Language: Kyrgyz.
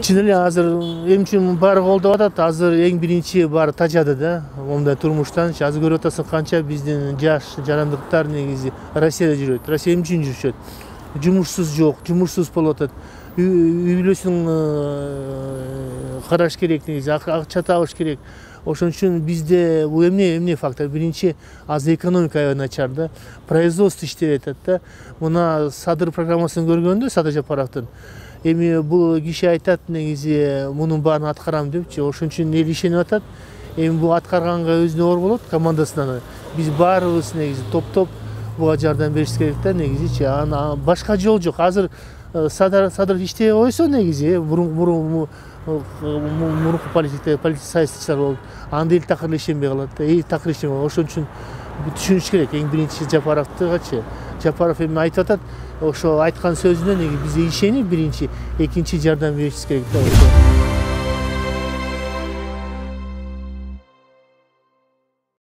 Чын эле азыр эми үчүн баары колдоп атат. Азыр эң биринчи баары тажады да. Момундай турмуштан. Азыр көрүп атасың канча биздин жаш жарандыктар негизи Россияда жүрөт. Россия эмне үчүн жүрүшөт? Жумушсуз жок, жумушсуз болуп атат. Үй бүлөсүн караш керек негизи, акча табыш керек. Ошон үчүн бизде бул эмне фактор? Биринчи азыр экономика аябай начар да. Производство иштебей атат да. Мына Садыр программасын көргөндө, Садыр Жапаровдун эми бул киши айтат негизи мунун баарын аткарам депчи. Ошон үчүн эл ишенип атат. Эми бул аткарганга өзүнө оор болот командасынан. Биз баарыбыз негизи топ буга жардам беришибиз керек да негизичи. Ана башка жол жок. Азыр Садыр иштебей койсо негизи мурунку политика саясатчылар болуп анда эл такыр эле ишенбей калат да. Эл такыр ишенбей. Ошон үчүн түшүнүш керек. Эң биринчи Жапаровдугачы. Жапаров эми айтып атат. Ошо айткан сөзүнө негизи биз ишенип биринчи, экинчи жардам беришибиз керек да.